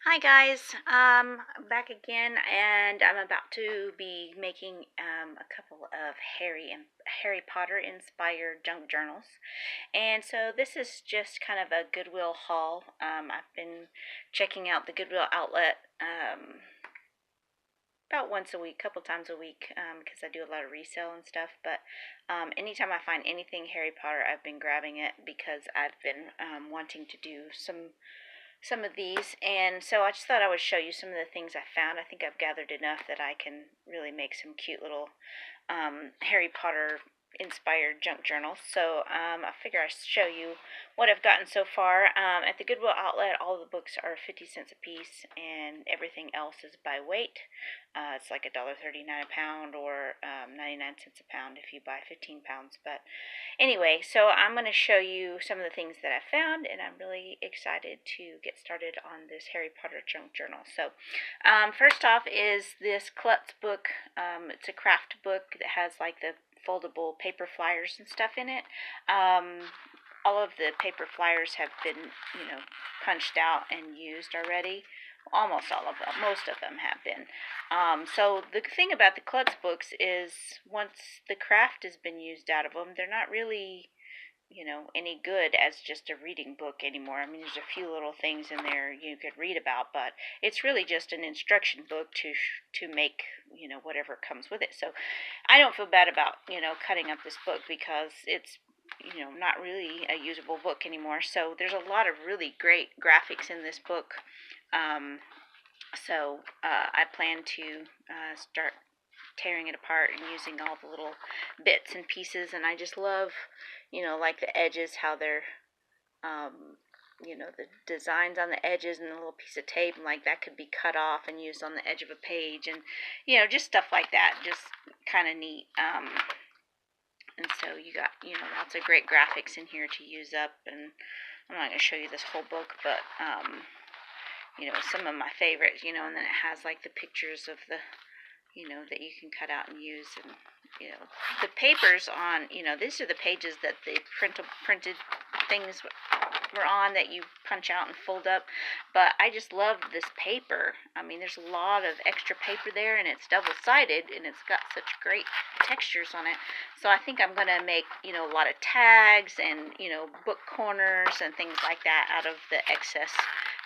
Hi guys, I'm back again, and I'm about to be making a couple of Harry Potter inspired junk journals, and so this is just kind of a Goodwill haul. I've been checking out the Goodwill outlet about once a week, couple times a week, because I do a lot of resale and stuff. But anytime I find anything Harry Potter, I've been grabbing it because I've been wanting to do some of these, and so I just thought I would show you some of the things I found. I think I've gathered enough that I can really make some cute little Harry Potter inspired junk journals. So I figure I show you what I've gotten so far. At the Goodwill outlet, all the books are 50 cents a piece, and everything else is by weight. It's like $1.39 a pound, or 99 cents a pound if you buy 15 pounds. But anyway, so I'm going to show you some of the things that I found, and I'm really excited to get started on this Harry Potter junk journal. So first off is this Klutz book. It's a craft book that has like the foldable paper flyers and stuff in it. All of the paper flyers have been, punched out and used already. Almost all of them. Most of them have been. So the thing about the Klutz books is once the craft has been used out of them, they're not really, any good as just a reading book anymore. I mean, there's a few little things in there you could read about, but it's really just an instruction book to make, whatever comes with it. So I don't feel bad about, cutting up this book because it's, not really a usable book anymore. So there's a lot of really great graphics in this book. I plan to start tearing it apart and using all the little bits and pieces. And I just love, like the edges, how they're, the designs on the edges and the little piece of tape, and like that could be cut off and used on the edge of a page, and just stuff like that. Just kind of neat. And so you got, lots of great graphics in here to use up. And I'm not going to show you this whole book, but some of my favorites, and then it has like the pictures of the, that you can cut out and use. And, the papers on, these are the pages that the printed things were on that you punch out and fold up. But I just love this paper. I mean, there's a lot of extra paper there, and it's double-sided, and it's got such great textures on it. So I think I'm going to make, a lot of tags and, book corners and things like that out of the excess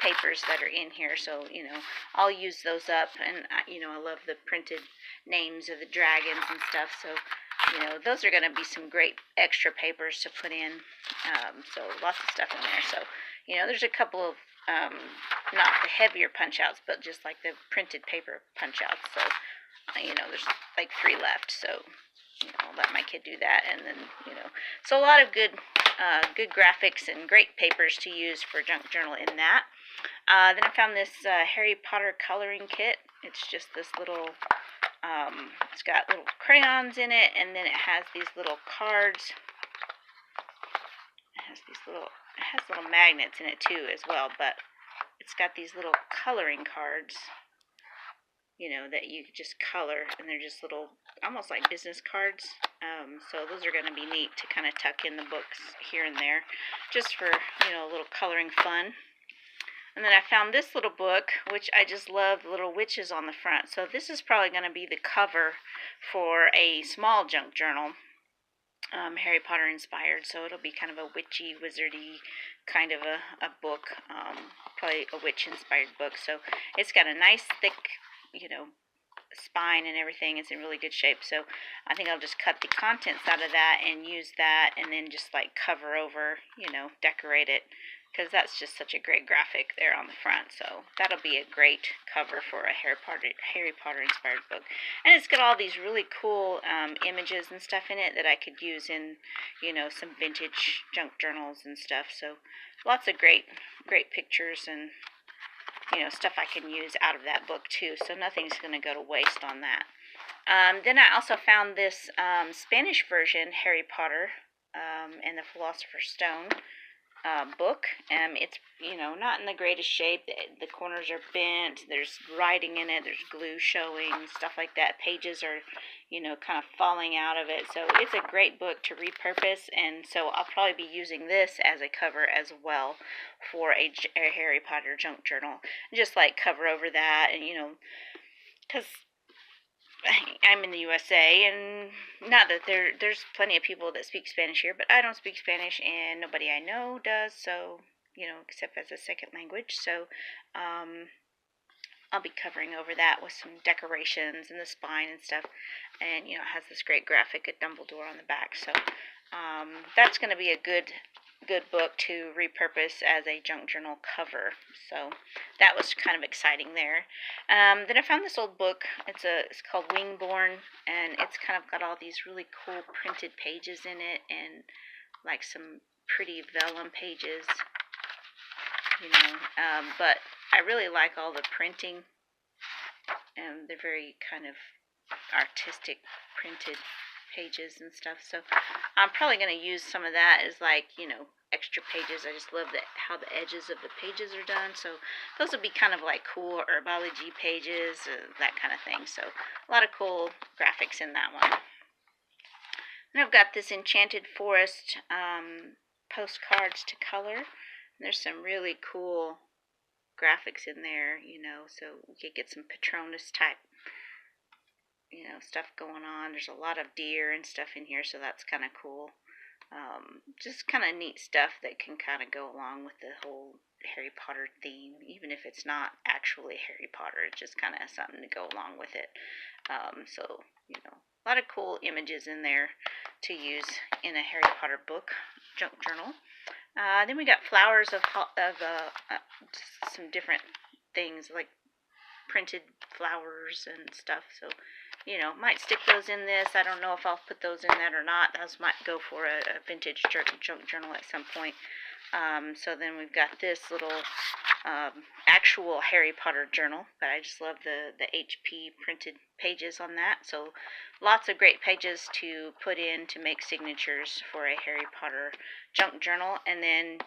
papers that are in here. So I'll use those up. And I love the printed names of the dragons and stuff. So those are going to be some great extra papers to put in. So lots of stuff in there. So there's a couple of not the heavier punch outs, but just like the printed paper punch outs. So there's like 3 left. So I'll let my kid do that. And then so a lot of good graphics and great papers to use for junk journal in that. Then I found this Harry Potter coloring kit. It's just this little, it's got little crayons in it, and then it has these little cards. It has little magnets in it too as well, but it's got these little coloring cards, that you just color, and they're just little, almost like business cards. So those are going to be neat to kind of tuck in the books here and there, just for, a little coloring fun. And then I found this little book, which I just love, the little witches on the front. So this is probably going to be the cover for a small junk journal, Harry Potter inspired. So it'll be kind of a witchy, wizardy kind of a book, probably a witch inspired book. So it's got a nice thick, spine and everything. It's in really good shape. So I think I'll just cut the contents out of that and use that, and then just like cover over, decorate it, because that's just such a great graphic there on the front. So that'll be a great cover for a Harry Potter inspired book. And it's got all these really cool images and stuff in it that I could use in, some vintage junk journals and stuff. So lots of great pictures and, stuff I can use out of that book too. So nothing's going to go to waste on that. Then I also found this Spanish version, Harry Potter and the Philosopher's Stone. book. It's, not in the greatest shape. The corners are bent. There's writing in it. There's glue showing, stuff like that. Pages are, kind of falling out of it. So it's a great book to repurpose, and so I'll probably be using this as a cover as well for a Harry Potter junk journal. Just like cover over that, and because I'm in the USA, and not that there's plenty of people that speak Spanish here, but I don't speak Spanish, and nobody I know does, so, except as a second language, so, I'll be covering over that with some decorations and the spine and stuff, and, it has this great graphic of Dumbledore on the back, so, that's going to be a good book to repurpose as a junk journal cover. So that was kind of exciting there. Then I found this old book. It's called Wingborn, and it's kind of got all these really cool printed pages in it, and like some pretty vellum pages, but I really like all the printing, and they're very kind of artistic printed pages and stuff, so I'm probably going to use some of that as extra pages. I just love how the edges of the pages are done, so those would be kind of like cool herbology pages, that kind of thing, so a lot of cool graphics in that one. And I've got this Enchanted Forest postcards to color, and there's some really cool graphics in there, so we could get some Patronus type stuff going on. There's a lot of deer and stuff in here, so that's kind of cool. Just kind of neat stuff that can kind of go along with the whole Harry Potter theme, even if it's not actually Harry Potter. It's just kind of something to go along with it. So, a lot of cool images in there to use in a Harry Potter book, junk journal. Then we got flowers of just some different things, like printed flowers and stuff, so might stick those in this. I don't know if I'll put those in that or not. Those might go for a vintage junk journal at some point. So then we've got this little actual Harry Potter journal, but I just love the HP printed pages on that. So lots of great pages to put in to make signatures for a Harry Potter junk journal. And then,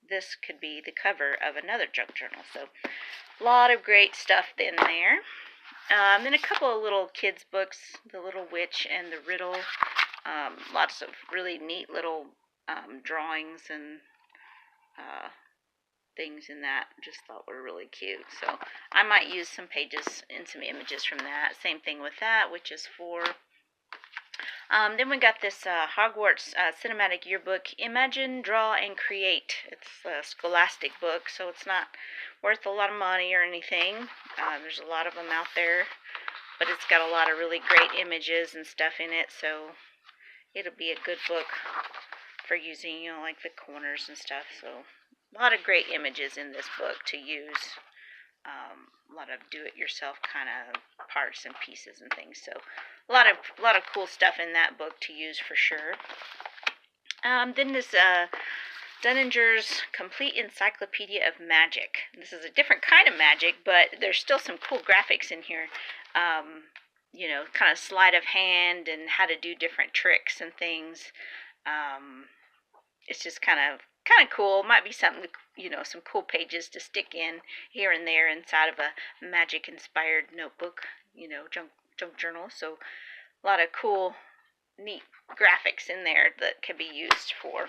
this could be the cover of another junk journal. So a lot of great stuff in there. Then a couple of little kids books, The Little Witch and The Riddle. Lots of really neat little drawings and things in that. Just thought were really cute. So I might use some pages and some images from that. Same thing with that, which is 4. Then we got this Hogwarts Cinematic Yearbook, Imagine, Draw, and Create. It's a scholastic book, so it's not worth a lot of money or anything. There's a lot of them out there, but it's got a lot of really great images and stuff in it, so it'll be a good book for using, like the corners and stuff. So a lot of great images in this book to use. A lot of do-it-yourself kind of parts and pieces and things. So a lot of cool stuff in that book to use for sure. Then this Dunninger's Complete Encyclopedia of Magic. This is a different kind of magic, but there's still some cool graphics in here. Kind of sleight of hand and how to do different tricks and things. It's just kind of cool. Might be something, some cool pages to stick in here and there inside of a magic-inspired notebook, junk journal. So a lot of cool, neat graphics in there that can be used for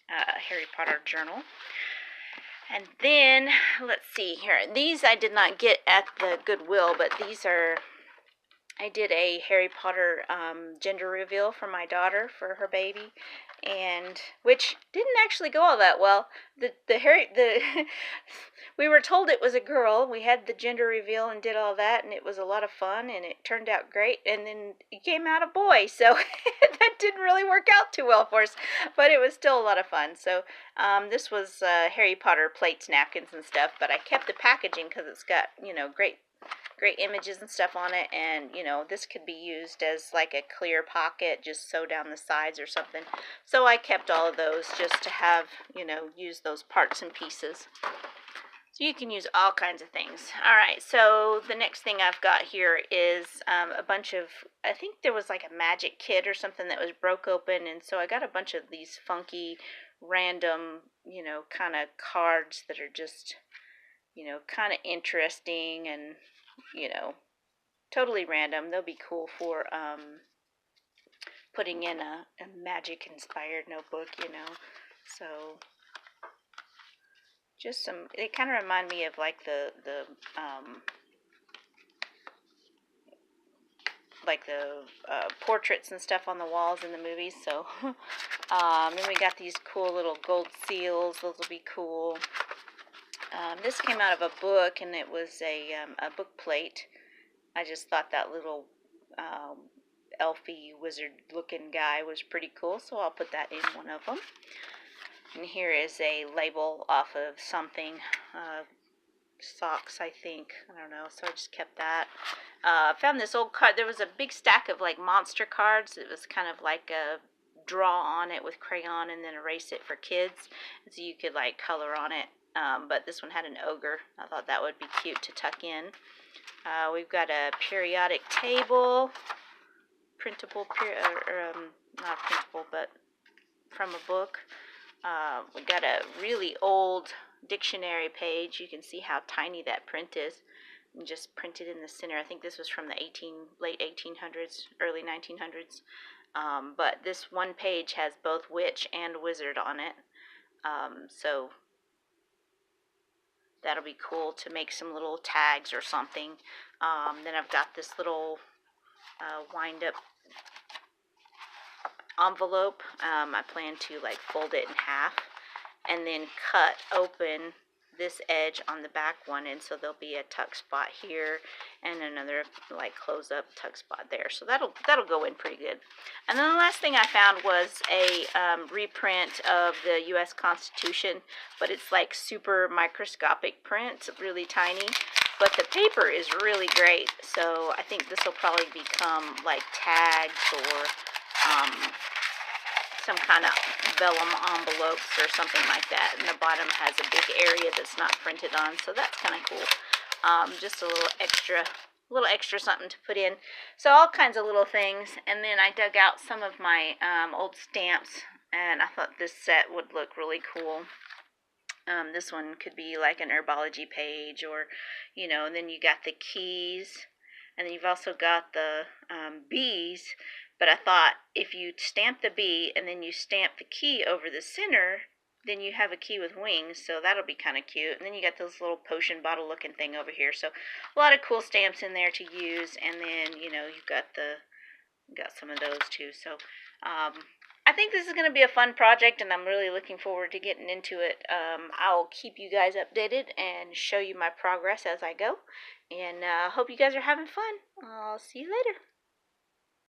a Harry Potter journal. And then, let's see here. These I did not get at the Goodwill, but these are... I did a Harry Potter gender reveal for my daughter for her baby, and which didn't actually go all that well. We were told it was a girl. We had the gender reveal and did all that, and it was a lot of fun, and it turned out great. And then it came out a boy, so that didn't really work out too well for us, but it was still a lot of fun. So this was Harry Potter plates, napkins, and stuff, but I kept the packaging because it's got great images and stuff on it, and this could be used as like a clear pocket, just sew down the sides or something. So I kept all of those just to have, use those parts and pieces. So you can use all kinds of things. Alright, so the next thing I've got here is a bunch of, I think there was like a magic kit or something that was broke open, and so I got a bunch of these funky random, kind of cards that are just, kind of interesting and, totally random. They'll be cool for putting in a magic inspired notebook, So just some, they kind of remind me of like the portraits and stuff on the walls in the movies. So then we got these cool little gold seals. Those will be cool. This came out of a book, and it was a book plate. I just thought that little elfy wizard looking guy was pretty cool, so I'll put that in one of them. And here is a label off of something, socks, I think. I don't know, so I just kept that. I found this old card. There was a big stack of like monster cards. It was kind of like a draw on it with crayon and then erase it for kids, so you could like color on it. But this one had an ogre. I thought that would be cute to tuck in. We've got a periodic table, printable, not printable, but from a book. We got a really old dictionary page. You can see how tiny that print is, and just printed in the center. I think this was from the late 1800s, early 1900s. But this one page has both witch and wizard on it. So that'll be cool to make some little tags or something. Then I've got this little wind-up envelope. I plan to like fold it in half and then cut open this edge on the back one, and so there'll be a tuck spot here and another like close up tuck spot there, so that'll go in pretty good. And then the last thing I found was a reprint of the US Constitution, but it's like super microscopic print, really tiny, but the paper is really great, so I think this will probably become like tags or some kind of vellum envelopes or something like that. And the bottom has a big area that's not printed on, so that's kind of cool. Just a little extra something to put in. So all kinds of little things. And then I dug out some of my old stamps, and I thought this set would look really cool. This one could be like an herbology page, or and then you got the keys, and then you've also got the bees. But I thought if you stamp the bee and then you stamp the key over the center, then you have a key with wings, so that'll be kind of cute. And then you got this little potion bottle looking thing over here, so a lot of cool stamps in there to use. And then you've got some of those too. So I think this is going to be a fun project, and I'm really looking forward to getting into it. I'll keep you guys updated and show you my progress as I go, and hope you guys are having fun. I'll see you later.